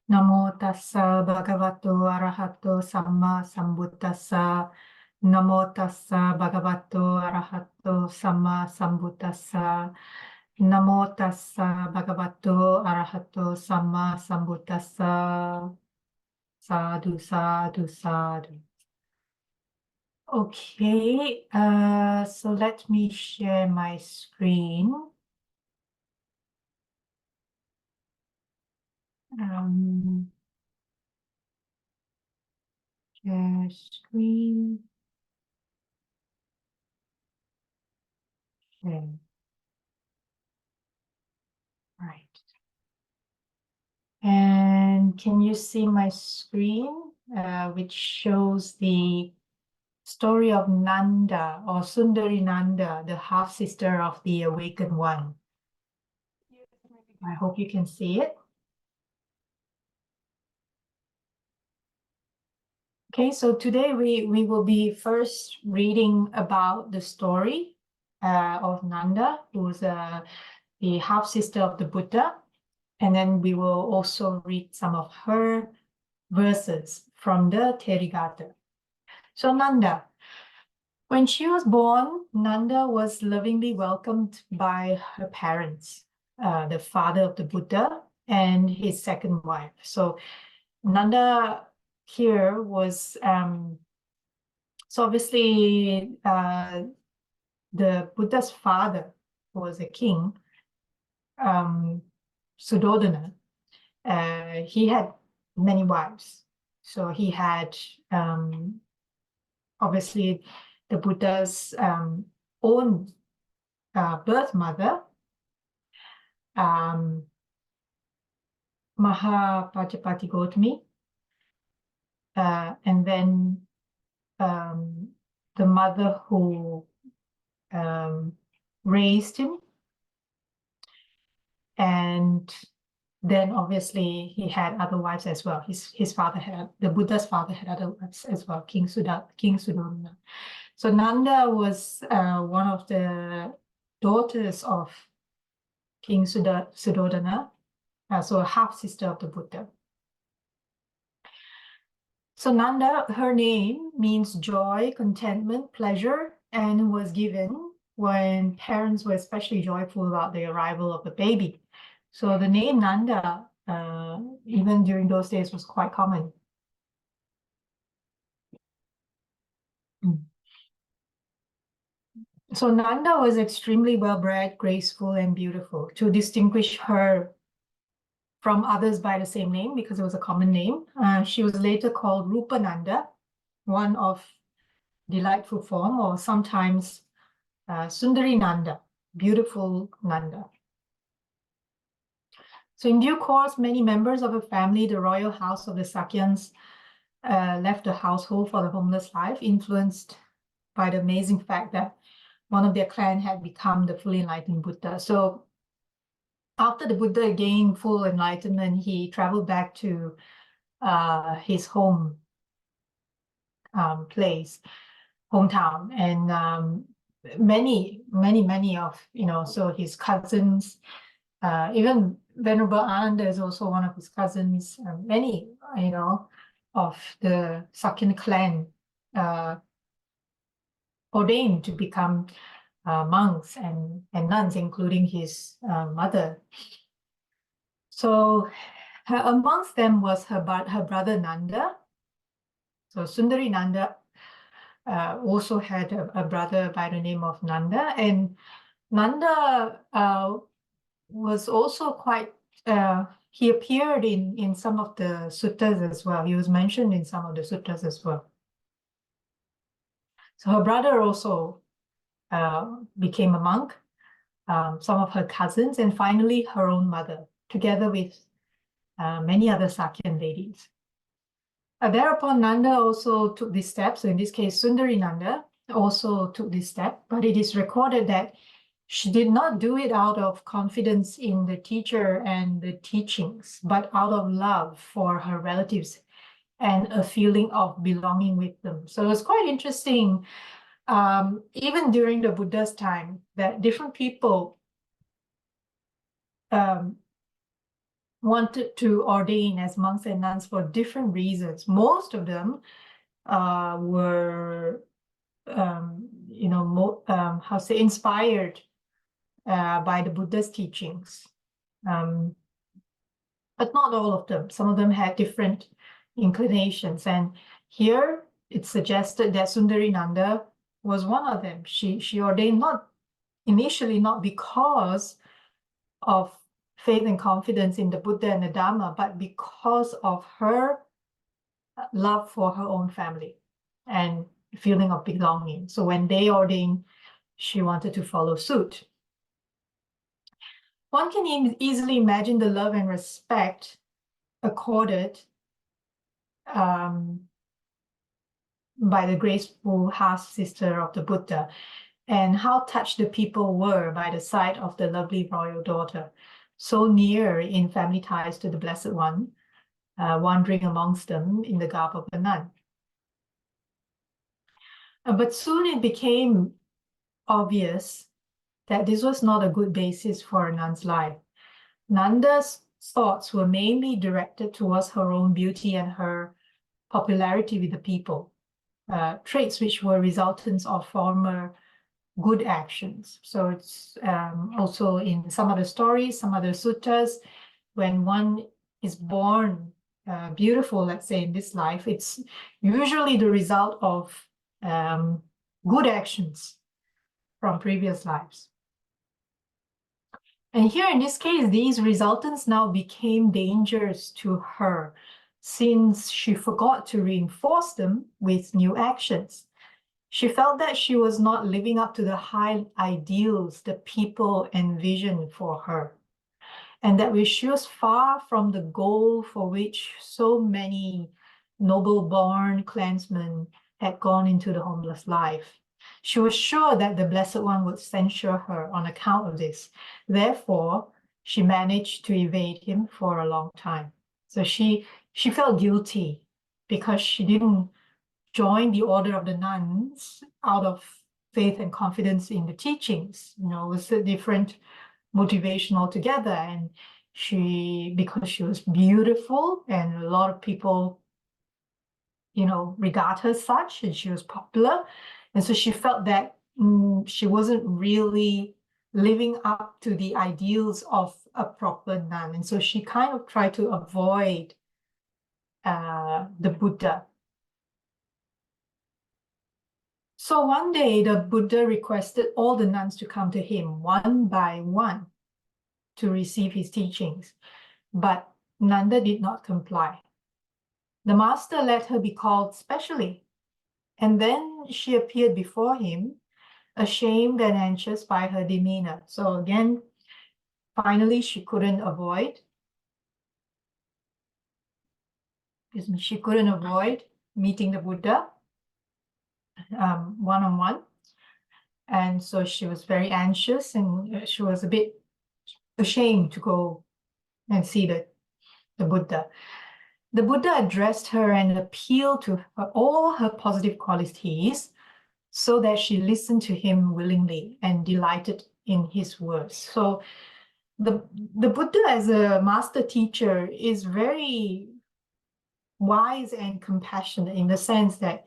Namo tassa bhagavato arahato samma sambuddhassa. Namo tassa bhagavato arahato samma sambuddhassa. Namo tassa bhagavato arahato samma sambuddhassa. Sadhu, sadhu, sadhu. Okay, so let me share my screen. Share screen. Share. Right. And can you see my screen, which shows the story of Nanda or Sundarīnandā, the half-sister of the awakened one? I hope you can see it. Okay, so today we will be first reading about the story of Nanda, who is the half-sister of the Buddha. And then we will also read some of her verses from the Therigatha. So Nanda, when she was born, Nanda was lovingly welcomed by her parents, the father of the Buddha and his second wife. So Nanda here was, so obviously the Buddha's father was a king, Suddhodana. He had many wives. So he had obviously the Buddha's own birth mother, Mahapajapati Gautami, and then the mother who raised him, and then obviously he had other wives as well. His father had, the Buddha's father had other wives as well, King Suddhodana. So Nanda was one of the daughters of King Suddhodana, so a half-sister of the Buddha. So Nanda, her name means joy, contentment, pleasure, and was given when parents were especially joyful about the arrival of a baby. So the name Nanda, even during those days, was quite common. So Nanda was extremely well-bred, graceful, and beautiful. To distinguish her from others by the same name, because it was a common name, she was later called Rupananda, one of delightful form, or sometimes Sundarīnandā, beautiful Nanda. So in due course, many members of her family, the royal house of the Sakyans, left the household for the homeless life, influenced by the amazing fact that one of their clan had become the fully enlightened Buddha. So after the Buddha gained full enlightenment, he traveled back to his home place, hometown, and many of, so his cousins, even Venerable Ananda is also one of his cousins, many, of the Sakyan clan ordained to become monks and nuns, including his mother. So amongst them was her brother Nanda. So Sundarīnandā also had a brother by the name of Nanda, and Nanda was also quite, he appeared in some of the suttas as well. He was mentioned in some of the suttas as well. So her brother also became a monk, some of her cousins, and finally her own mother, together with many other Sakyan ladies. Thereafter, Nanda also took this step. So in this case, Sundarīnandā also took this step, but it is recorded that she did not do it out of confidence in the teacher and the teachings, but out of love for her relatives and a feeling of belonging with them. So it was quite interesting, even during the Buddha's time, that different people wanted to ordain as monks and nuns for different reasons. Most of them were, inspired by the Buddha's teachings. But not all of them. Some of them had different inclinations. And here it's suggested that Sundarīnanda was one of them. She ordained initially not because of faith and confidence in the Buddha and the Dharma, but because of her love for her own family and feeling of belonging. So when they ordained, she wanted to follow suit. One can easily imagine the love and respect accorded by the graceful half-sister of the Buddha, and how touched the people were by the sight of the lovely royal daughter, so near in family ties to the Blessed One, wandering amongst them in the garb of a nun. But soon it became obvious that this was not a good basis for a nun's life. Nanda's thoughts were mainly directed towards her own beauty and her popularity with the people, traits which were resultants of former good actions. So it's also in some other stories, some other suttas, when one is born beautiful, let's say in this life, it's usually the result of good actions from previous lives. And here in this case, these resultants now became dangerous to her, since she forgot to reinforce them with new actions. She felt that she was not living up to the high ideals that people envisioned for her, and that she was far from the goal for which so many noble-born clansmen had gone into the homeless life. She was sure that the Blessed One would censure her on account of this. Therefore, she managed to evade him for a long time. So she felt guilty because she didn't join the order of the nuns out of faith and confidence in the teachings. It was a different motivation altogether. And because she was beautiful and a lot of people, regard her such, and she was popular. And so she felt that she wasn't really living up to the ideals of a proper nun. And so she kind of tried to avoid the Buddha. So one day, the Buddha requested all the nuns to come to him one by one to receive his teachings. But Nanda did not comply. The master let her be called specially. And then she appeared before him, ashamed and anxious by her demeanor. So again, finally, she couldn't avoid. She couldn't avoid meeting the Buddha one-on-one. And so she was very anxious, and she was a bit ashamed to go and see the Buddha. The Buddha addressed her and appealed to all her positive qualities so that she listened to him willingly and delighted in his words. So the Buddha as a master teacher is very wise and compassionate in the sense that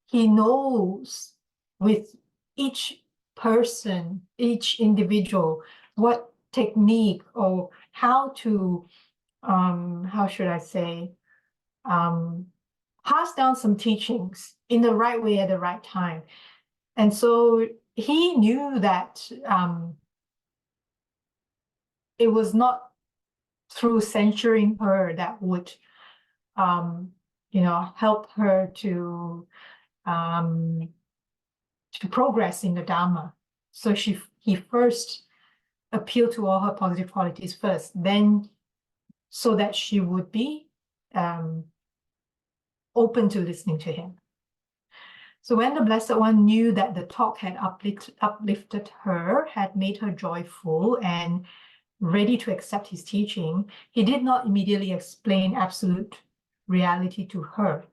he knows with each person, each individual, what technique or how to, how should I say, pass down some teachings in the right way at the right time. And so he knew that it was not through censuring her that would, help her to progress in the Dharma. So he first appealed to all her positive qualities first, then so that she would be open to listening to him. So when the Blessed One knew that the talk had uplifted her, had made her joyful and ready to accept his teaching, he did not immediately explain absolute reality to her,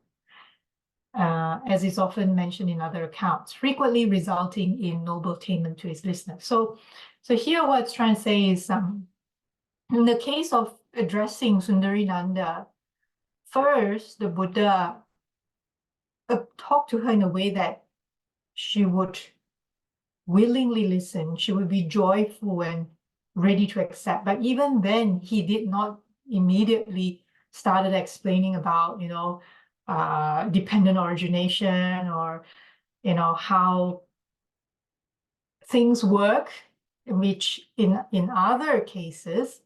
as is often mentioned in other accounts, frequently resulting in noble attainment to his listeners. So here what it's trying to say is In the case of addressing Sundarīnandā, first the Buddha talked to her in a way that she would willingly listen, she would be joyful and ready to accept. But even then, he did not immediately started explaining about, dependent origination, or, how things work, which in other cases,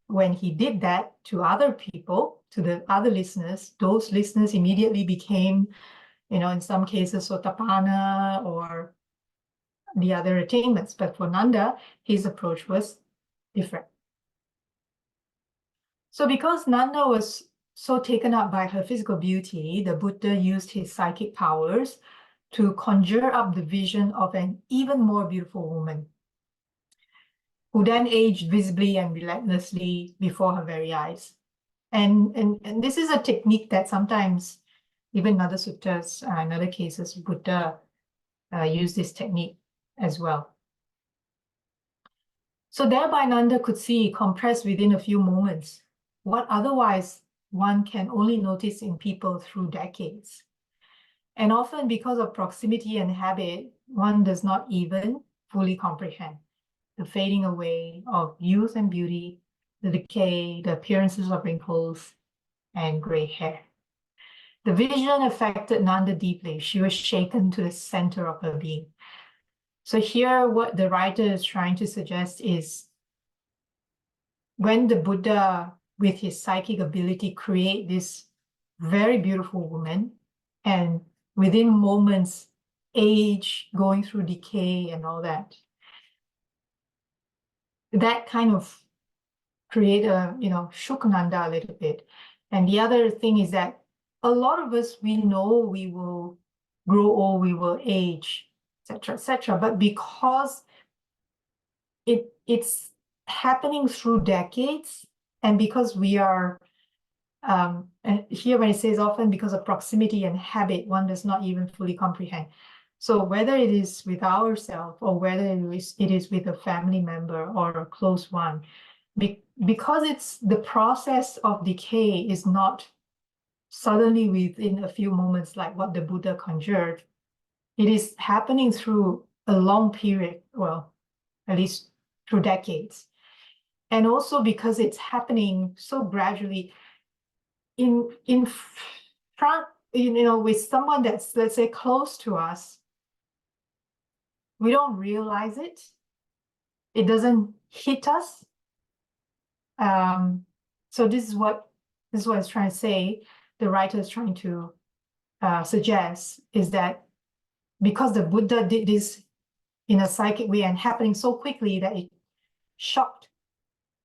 when he did that to other people, to the other listeners, those listeners immediately became, in some cases, Sotapanna or the other attainments. But for Nanda, his approach was different. So because Nanda was so taken up by her physical beauty, the Buddha used his psychic powers to conjure up the vision of an even more beautiful woman, who then aged visibly and relentlessly before her very eyes. And this is a technique that sometimes, even in other suttas, in other cases, Buddha used this technique as well. So thereby Nanda could see, compressed within a few moments, what otherwise one can only notice in people through decades. And often because of proximity and habit, one does not even fully comprehend the fading away of youth and beauty, the decay, the appearances of wrinkles, and gray hair. The vision affected Nanda deeply. She was shaken to the center of her being. So here, what the writer is trying to suggest is when the Buddha, with his psychic ability, create this very beautiful woman, and within moments, age, going through decay and all that, that kind of create shook Nanda a little bit. And the other thing is that a lot of us, we know we will grow old, we will age, etc. But because it's happening through decades, and because we are, and here when it says often because of proximity and habit, one does not even fully comprehend. So whether it is with ourselves or whether it is with a family member or a close one, because it's the process of decay is not suddenly within a few moments like what the Buddha conjured. It is happening through a long period, well, at least through decades. And also because it's happening so gradually in front, with someone that's, let's say, close to us, we don't realize it. It doesn't hit us. So this is what it's trying to say. The writer is trying to suggest is that because the Buddha did this in a psychic way and happening so quickly that it shocked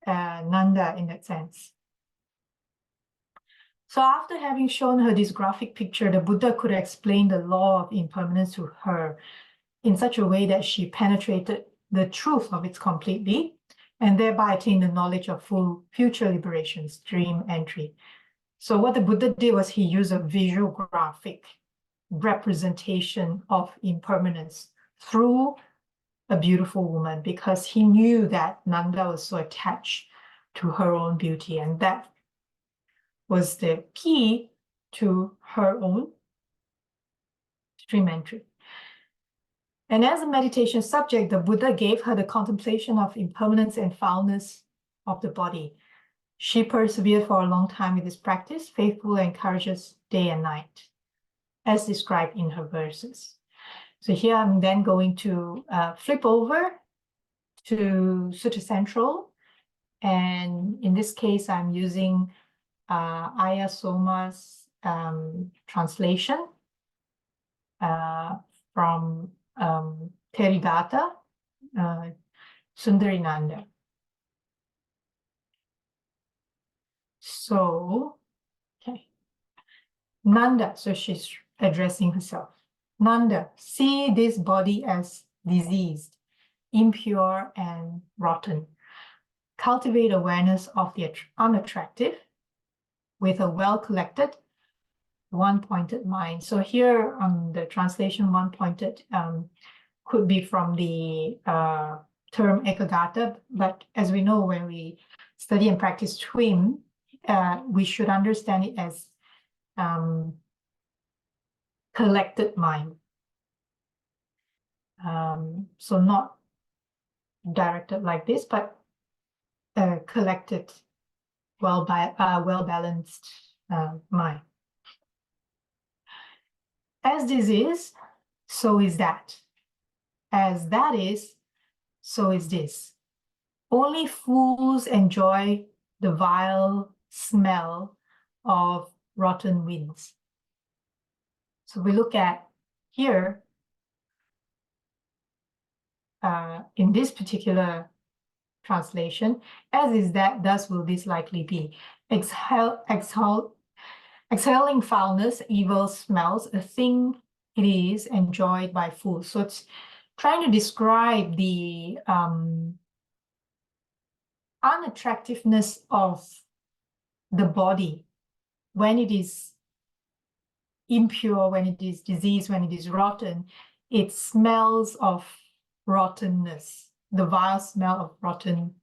Nanda in that sense. So after having shown her this graphic picture, the Buddha could explain the law of impermanence to her in such a way that she penetrated the truth of it completely, and thereby attained the knowledge of full future liberations, dream entry. So what the Buddha did was he used a visual graphic representation of impermanence through a beautiful woman, because he knew that Nanda was so attached to her own beauty, and that was the key to her own dream entry. And as a meditation subject, the Buddha gave her the contemplation of impermanence and foulness of the body. She persevered for a long time with this practice, faithful and courageous day and night, as described in her verses. So here I'm then going to flip over to Sutta Central. And in this case, I'm using Ayya Soma's translation from Therigatha, Sundarīnandā. So, okay. Nanda, so she's addressing herself. Nanda, see this body as diseased, impure, and rotten. Cultivate awareness of the unattractive with a well-collected, one-pointed mind. So here the translation one-pointed could be from the term ekagata, but as we know, when we study and practice twin, we should understand it as collected mind. So not directed like this, but collected, well-balanced mind. As this is, so is that. As that is, so is this. Only fools enjoy the vile smell of rotten winds. So we look at here, in this particular translation, as is that, thus will this likely be. Exhaling foulness, evil smells, a thing it is enjoyed by fools. So it's trying to describe the unattractiveness of the body when it is impure, when it is diseased, when it is rotten. It smells of rottenness, the vile smell of rotten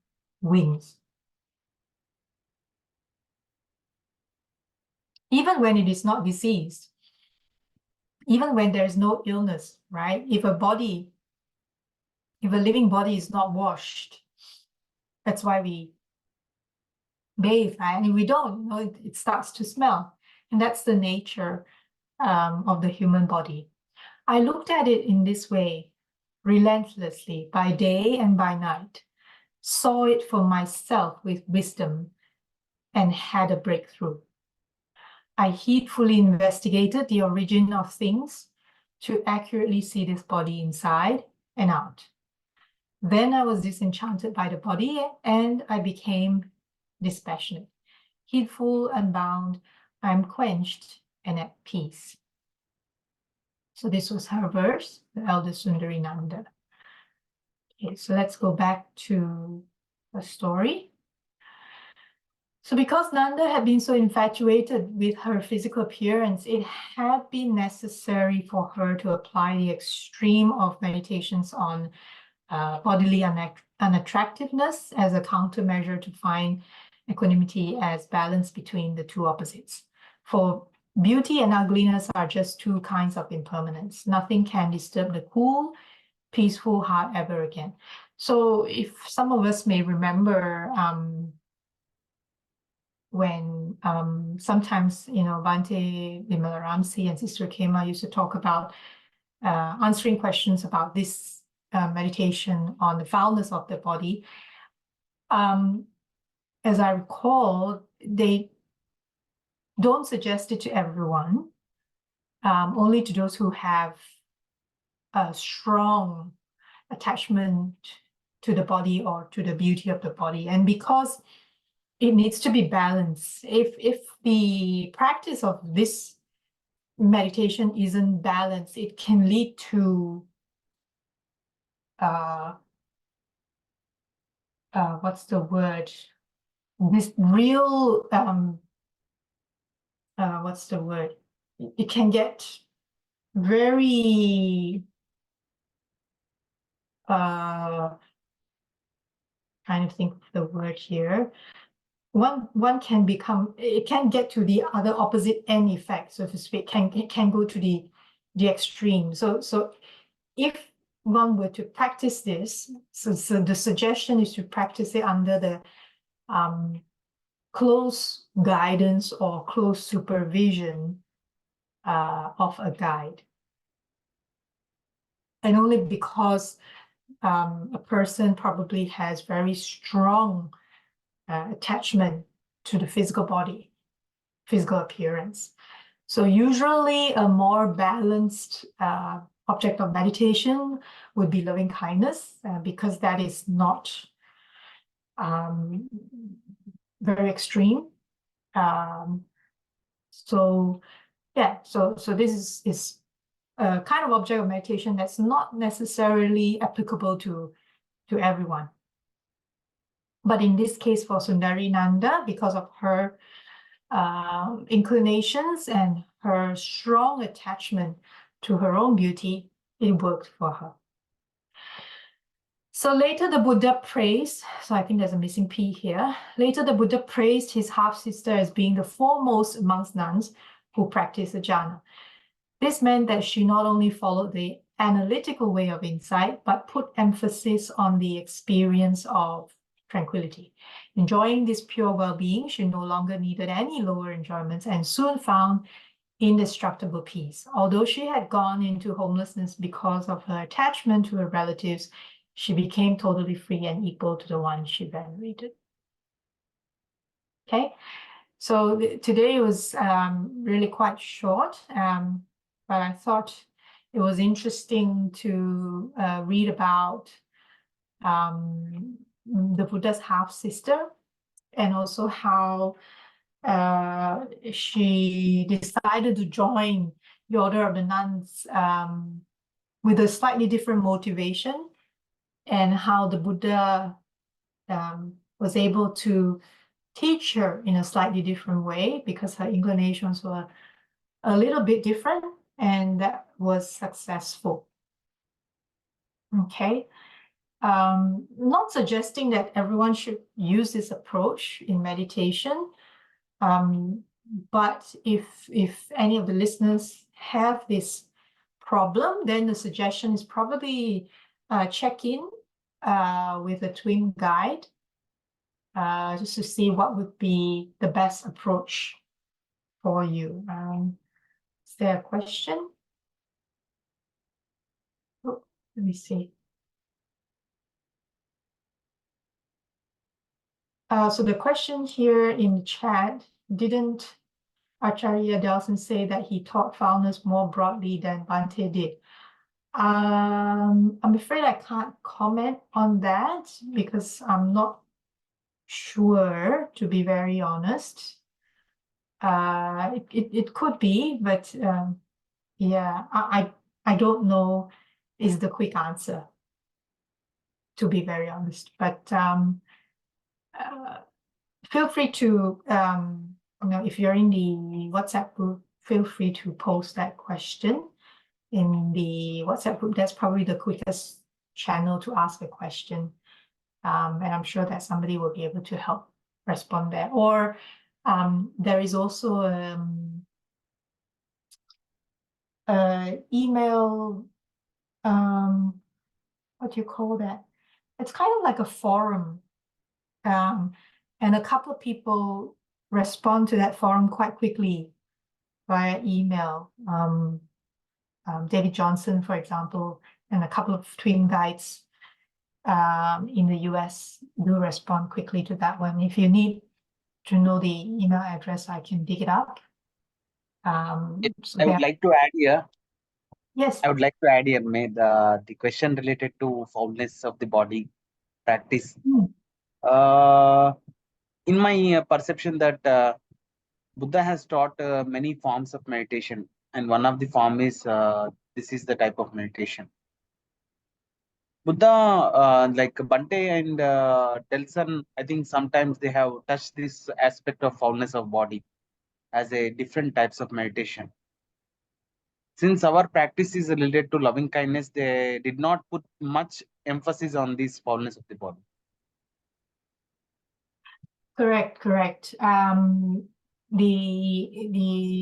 wings. Even when it is not diseased, even when there is no illness, right? If a living body is not washed, that's why we bathe, right? And if we don't, it starts to smell. And that's the nature of the human body. I looked at it in this way, relentlessly, by day and by night, saw it for myself with wisdom, and had a breakthrough. I heedfully investigated the origin of things to accurately see this body inside and out. Then I was disenchanted by the body, and I became dispassionate. Heedful, unbound, I am quenched and at peace. So this was her verse, the Elder Sundarīnandā. Okay, so let's go back to the story. So because Nanda had been so infatuated with her physical appearance, it had been necessary for her to apply the extreme of meditations on bodily unattractiveness as a countermeasure to find equanimity as balance between the two opposites. For beauty and ugliness are just two kinds of impermanence. Nothing can disturb the cool, peaceful heart ever again. So if some of us may remember when sometimes, Bhante Vimalaramsi and Sister Kema used to talk about answering questions about this meditation on the foulness of the body. As I recall, they don't suggest it to everyone, only to those who have a strong attachment to the body or to the beauty of the body. And because it needs to be balanced, if the practice of this meditation isn't balanced, it can lead to what's the word? This real what's the word? It can get very trying to think of the word here. One can become, it can get to the other opposite end effect, so to speak. It can go to the extreme. So if one were to practice this, so the suggestion is to practice it under the close guidance or close supervision of a guide. And only because a person probably has very strong attachment to the physical body, physical appearance. So usually a more balanced object of meditation would be loving kindness, because that is not very extreme. So this is a kind of object of meditation that's not necessarily applicable to everyone. But in this case, for Sundarīnandā, because of her inclinations and her strong attachment to her own beauty, it worked for her. So later the Buddha praised, so I think there's a missing P here. Later the Buddha praised his half-sister as being the foremost amongst nuns who practiced the jhana. This meant that she not only followed the analytical way of insight, but put emphasis on the experience of tranquility. Enjoying this pure well-being, she no longer needed any lower enjoyments and soon found indestructible peace. Although she had gone into homelessness because of her attachment to her relatives, she became totally free and equal to the one she venerated. Okay, so today was really quite short, but I thought it was interesting to read about the Buddha's half-sister and also how she decided to join the order of the nuns with a slightly different motivation, and how the Buddha was able to teach her in a slightly different way because her inclinations were a little bit different, and that was successful. Okay. Not suggesting that everyone should use this approach in meditation, but if any of the listeners have this problem, then the suggestion is probably check in with a twin guide just to see what would be the best approach for you. Is there a question? Oh, let me see. So the question here in the chat, didn't Acharya Delson say that he taught foulness more broadly than Bhante did? I'm afraid I can't comment on that because I'm not sure, to be very honest. It could be, but yeah, I don't know is the quick answer, to be very honest. But feel free to, if you're in the WhatsApp group, feel free to post that question in the WhatsApp group. That's probably the quickest channel to ask a question. And I'm sure that somebody will be able to help respond there. Or there is also email, what do you call that? It's kind of like a forum. And a couple of people respond to that forum quite quickly via email. David Johnson, for example, and a couple of twin guides in the US do respond quickly to that one. If you need to know the email address, I can dig it up. I would like to add here. Yes. I would like to add here, May, the question related to foulness of the body practice. In my perception that Buddha has taught many forms of meditation, and one of the form is this is the type of meditation. Buddha, like Bante and Delson, I think sometimes they have touched this aspect of foulness of body as a different types of meditation. Since our practice is related to loving kindness, they did not put much emphasis on this foulness of the body. Correct.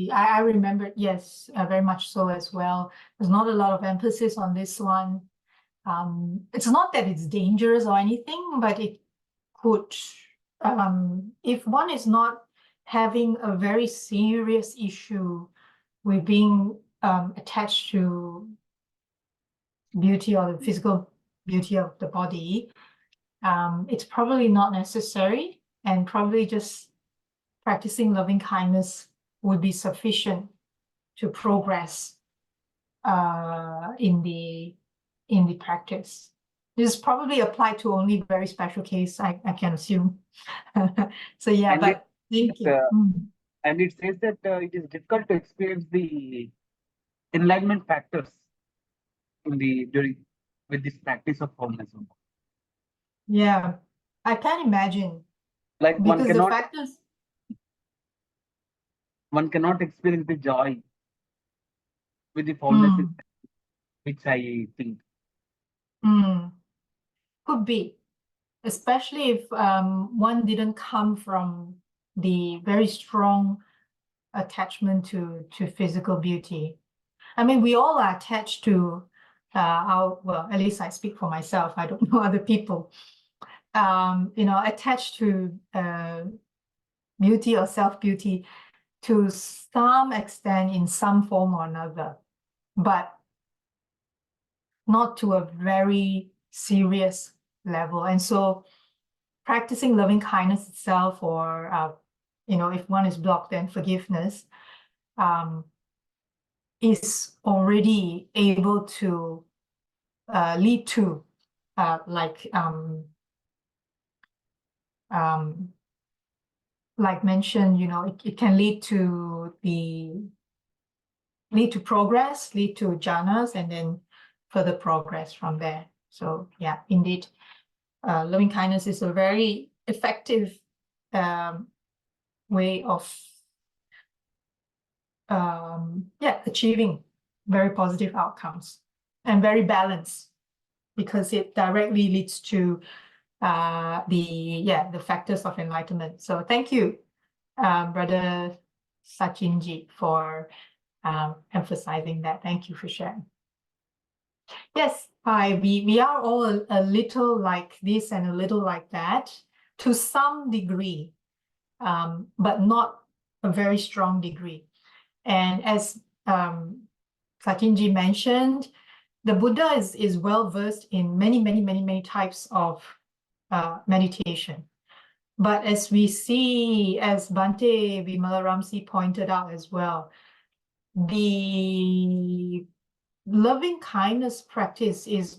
I remember, yes, very much so as well. There's not a lot of emphasis on this one. It's not that it's dangerous or anything, but it could, if one is not having a very serious issue with being attached to beauty or the physical beauty of the body, it's probably not necessary, and probably just practicing loving kindness would be sufficient to progress in the practice. This is probably applied to only very special case, I can assume. So yeah, And but thank you. And it says that it is difficult to experience the enlightenment factors in the with this practice of foulness. Yeah, I can imagine. Like because the factors. One cannot experience the joy with the foulness, which I think. Could be, especially if one didn't come from the very strong attachment to physical beauty. I mean, we all are attached to well, at least I speak for myself. I don't know other people. Attached to beauty or self-beauty to some extent in some form or another, but not to a very serious level. And so practicing loving kindness itself, or if one is blocked, then forgiveness is already able to lead to like mentioned, it can lead to progress, lead to jhanas, and then further progress from there. So yeah, indeed, loving kindness is a very effective way of achieving very positive outcomes, and very balanced, because it directly leads to the factors of enlightenment. So thank you, Brother Sachinji, for emphasizing that. Thank you for sharing. Yes, we are all a little like this and a little like that to some degree, but not a very strong degree. And as Sachinji mentioned, the Buddha is well versed in many types of meditation. But as we see, as Bhante Vimalaramsi pointed out as well, the loving kindness practice is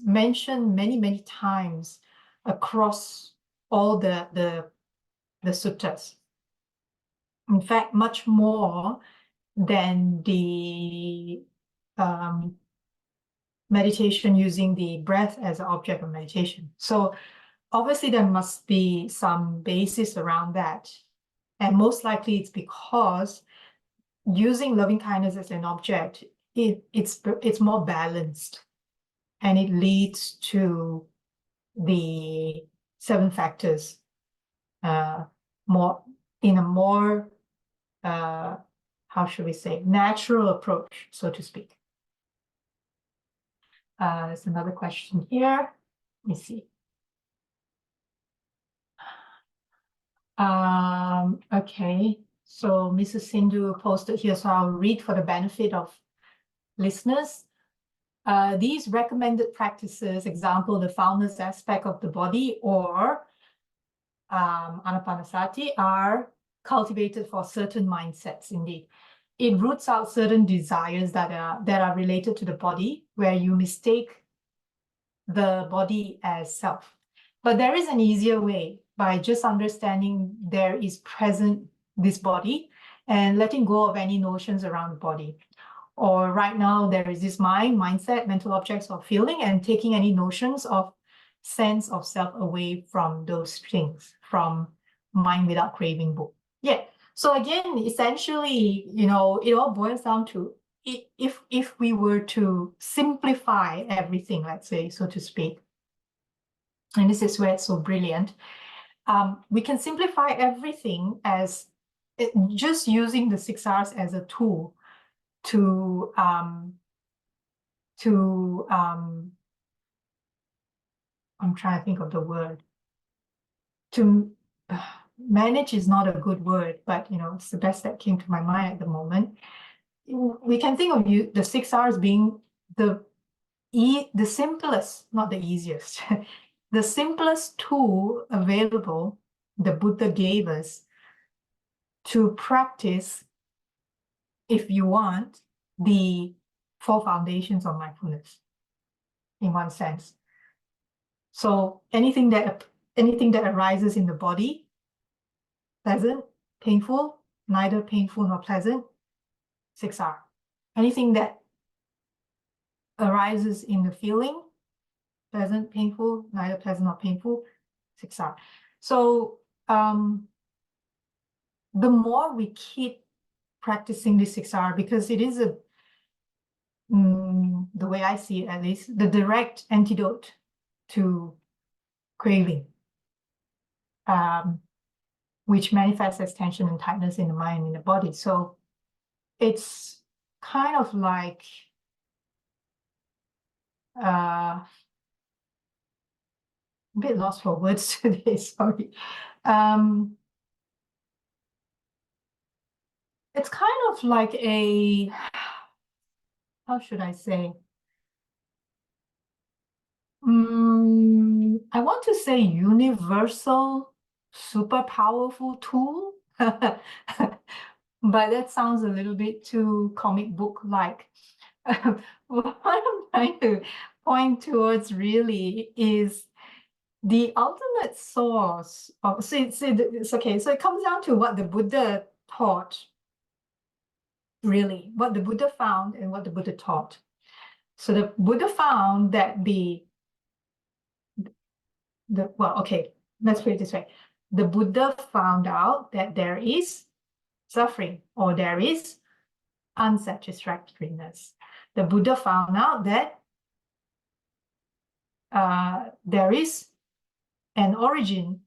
mentioned many times across all the suttas. In fact, much more than the meditation using the breath as an object of meditation. So obviously there must be some basis around that. And most likely it's because using loving kindness as an object, it's more balanced, and it leads to the 7 factors more in a more how should we say, natural approach, so to speak. There's another question here. Let me see. Okay, so Mrs. Sindhu posted here, so I'll read for the benefit of listeners. These recommended practices, example, the foulness aspect of the body, or anapanasati, are cultivated for certain mindsets. Indeed, it roots out certain desires that are related to the body, where you mistake the body as self. But there is an easier way, by just understanding there is present this body and letting go of any notions around the body. Or right now there is this mindset, mental objects or feeling, and taking any notions of sense of self away from those things, from mind without craving book. Yeah. So again, essentially, it all boils down to, if we were to simplify everything, let's say, so to speak, and this is where it's so brilliant, we can simplify everything as just using the 6 R's as a tool to I'm trying to think of the word. To manage is not a good word, but it's the best that came to my mind at the moment. We can think of the 6 R's being the simplest, not the easiest, the simplest tool available the Buddha gave us to practice, if you want, the 4 foundations of mindfulness, in one sense. So anything that arises in the body, pleasant, painful, neither painful nor pleasant, 6 R. Anything that arises in the feeling, pleasant, painful, neither pleasant nor painful, 6 R. So the more we keep practicing the 6 R, because it is the way I see it, at least, the direct antidote to craving, which manifests as tension and tightness in the mind and in the body. So it's kind of like a bit lost for words today, sorry. It's kind of like a, how should I say? I want to say universal, super powerful tool, but that sounds a little bit too comic book-like. What I'm trying to point towards really is the ultimate source of, it's okay, so it comes down to what the Buddha taught, really, what the Buddha found and what the Buddha taught. So the Buddha found that well, okay, let's put it this way. The Buddha found out that there is suffering, or there is unsatisfactoriness. The Buddha found out that there is an origin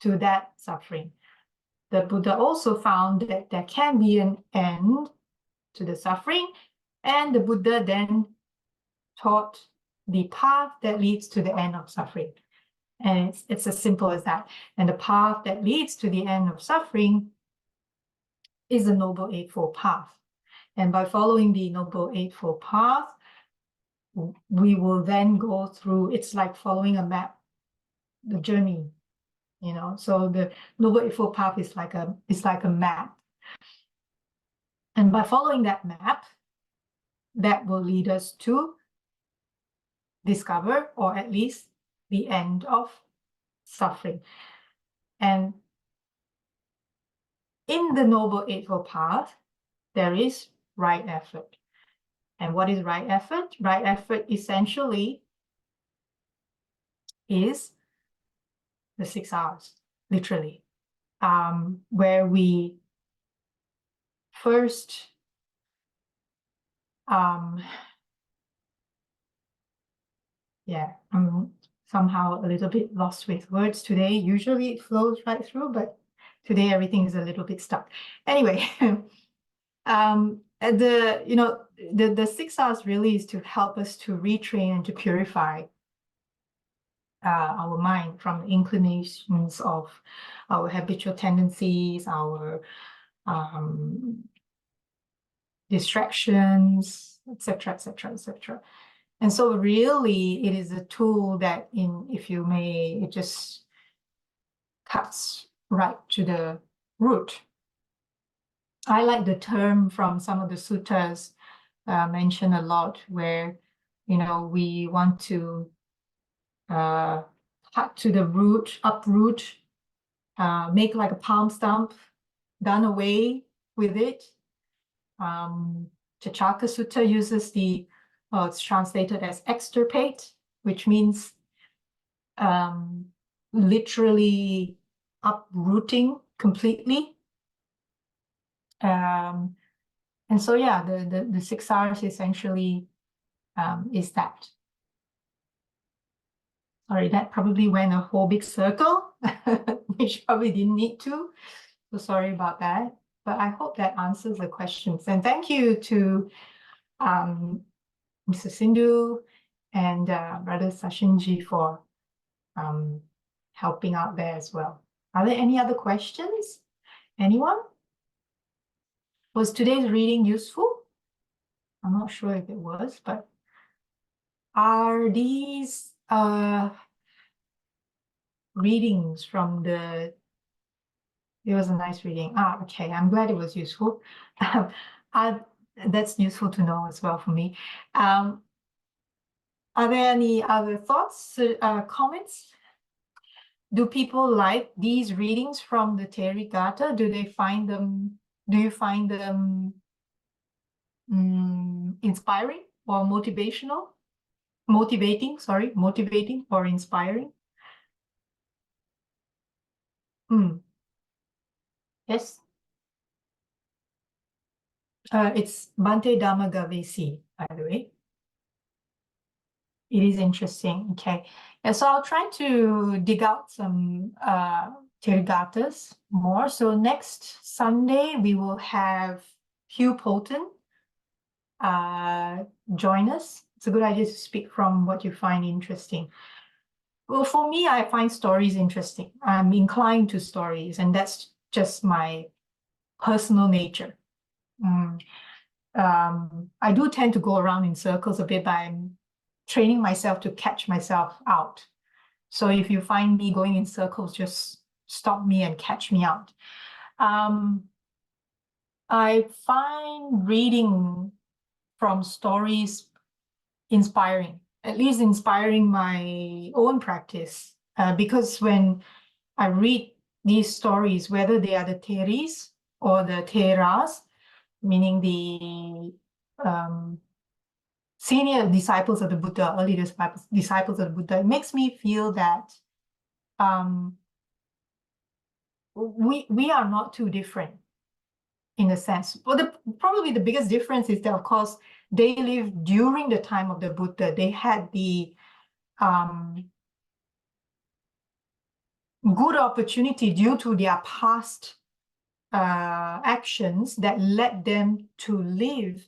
to that suffering. The Buddha also found that there can be an end to the suffering, and the Buddha then taught the path that leads to the end of suffering. And it's as simple as that. And the path that leads to the end of suffering is the Noble Eightfold Path. And by following the Noble Eightfold Path, we will then go through, it's like following a map, the journey, you know. So the Noble Eightfold Path is like a map. And by following that map, that will lead us to discover, or at least the end of suffering. And in the Noble Eightfold Path, there is right effort. And what is right effort? Right effort essentially is the 6 R's, literally, where we first I'm somehow a little bit lost with words today. Usually it flows right through, but today everything is a little bit stuck. Anyway, the 6 R's really is to help us to retrain and to purify our mind from inclinations of our habitual tendencies, our distractions, etc., etc., etc. And so really it is a tool that, if you may, it just cuts right to the root. I like the term from some of the suttas mentioned a lot, where, we want to cut to the root, uproot, make like a palm stump, done away with it. Chachaka Sutta uses it's translated as extirpate, which means literally uprooting completely. And so, yeah, the 6 R's essentially is that. Sorry, that probably went a whole big circle, which probably didn't need to. So sorry about that. But I hope that answers the questions. And thank you to Mr. Sindhu and Brother Sachinji for helping out there as well. Are there any other questions? Anyone? Was today's reading useful? I'm not sure if it was, but are these readings from it was a nice reading. Okay, I'm glad it was useful. That's useful to know as well for me. Are there any other thoughts, comments? Do people like these readings from the Therigatha? Do you find them inspiring or motivating or inspiring? Yes. It's Bhante Dhamma Gavesi, by the way. It is interesting. Okay. Yeah, so I'll try to dig out some Therigathas more. So next Sunday, we will have Hugh Polton join us. It's a good idea to speak from what you find interesting. Well, for me, I find stories interesting. I'm inclined to stories, and that's just my personal nature. I do tend to go around in circles a bit, but I'm training myself to catch myself out. So if you find me going in circles, just stop me and catch me out. I find reading from stories inspiring, at least inspiring my own practice. Because when I read these stories, whether they are the Theris or the Theras, meaning the senior disciples of the Buddha, early disciples of the Buddha, it makes me feel that we are not too different in a sense. Well, probably the biggest difference is that, of course, they lived during the time of the Buddha. They had the good opportunity due to their past actions that led them to live,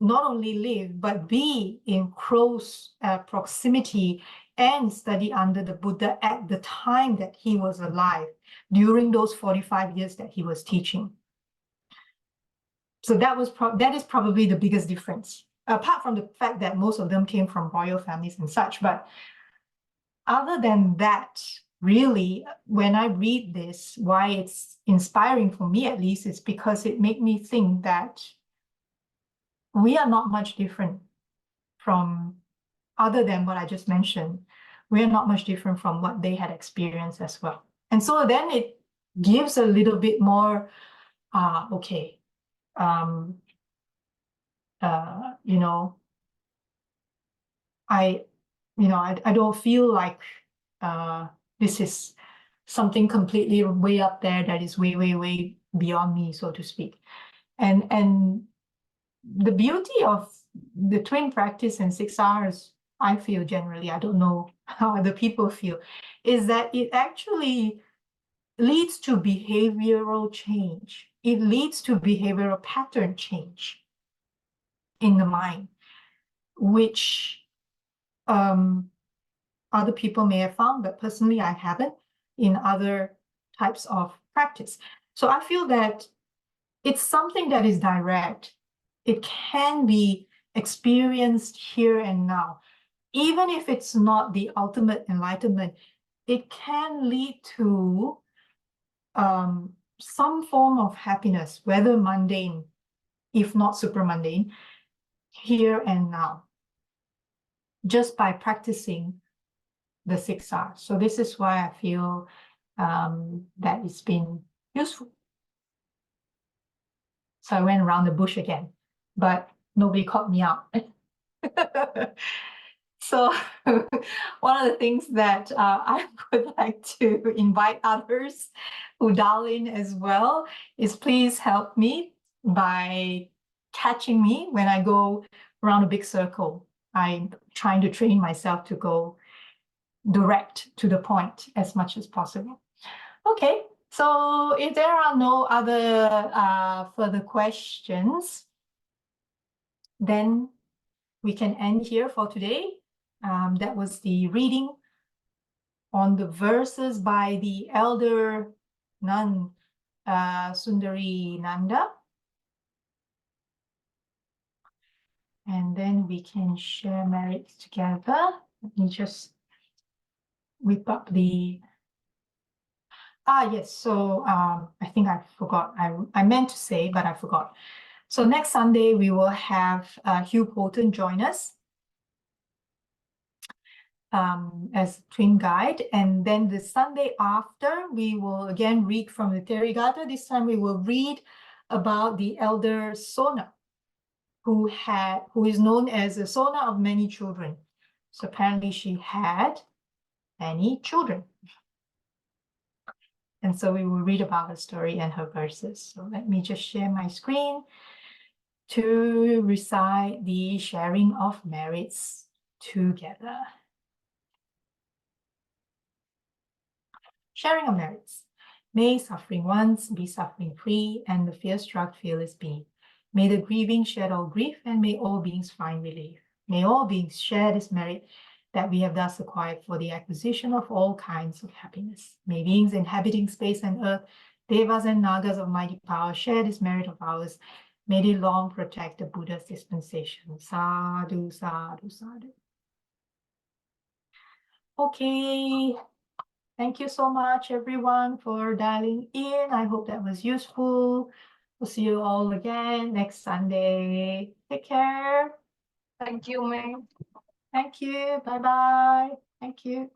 not only live, but be in close proximity and study under the Buddha at the time that he was alive, during those 45 years that he was teaching. So that is probably the biggest difference, apart from the fact that most of them came from royal families and such. But other than that, really, when I read this, why it's inspiring for me at least, is because it made me think that we are not much different from, other than what I just mentioned, we are not much different from what they had experienced as well. And so then it gives a little bit more, okay, you know, I don't feel like this is something completely way up there that is way, way, way beyond me, so to speak. And the beauty of the twin practice and 6 hours, I feel generally, I don't know how other people feel, is that it actually leads to behavioral change. It leads to behavioral pattern change in the mind, which other people may have found, but personally I haven't in other types of practice. So I feel that it's something that is direct. It can be experienced here and now. Even if it's not the ultimate enlightenment, it can lead to some form of happiness, whether mundane, if not super mundane, here and now, just by practicing the 6 hours. So this is why I feel that it's been useful. So I went around the bush again, but nobody caught me out. So one of the things that I would like to invite others who dial in as well is please help me by catching me when I go around a big circle. I'm trying to train myself to go direct to the point as much as possible. Okay, so if there are no other further questions, then we can end here for today. That was the reading on the verses by the Elder Nun Sundarīnandā. And then we can share merits together. Let me just whip up the... yes, so I think I forgot. I meant to say, but I forgot. So next Sunday, we will have Hugh Polton join us as twin guide. And then the Sunday after, we will again read from the Therigatha. This time we will read about the Elder Sona, who is known as the Sona of many children. So apparently she had many children. And so we will read about her story and her verses. So let me just share my screen to recite the sharing of merits together. Sharing of merits. May suffering ones be suffering free, and the fear-struck fearless be. May the grieving shed all grief, and may all beings find relief. May all beings share this merit that we have thus acquired for the acquisition of all kinds of happiness. May beings inhabiting space and earth, devas and nagas of mighty power, share this merit of ours. May they long protect the Buddha's dispensation. Sadhu, sadhu, sadhu. Okay. Thank you so much, everyone, for dialing in. I hope that was useful. We'll see you all again next Sunday. Take care. Thank you, Mei. Thank you. Bye-bye. Thank you.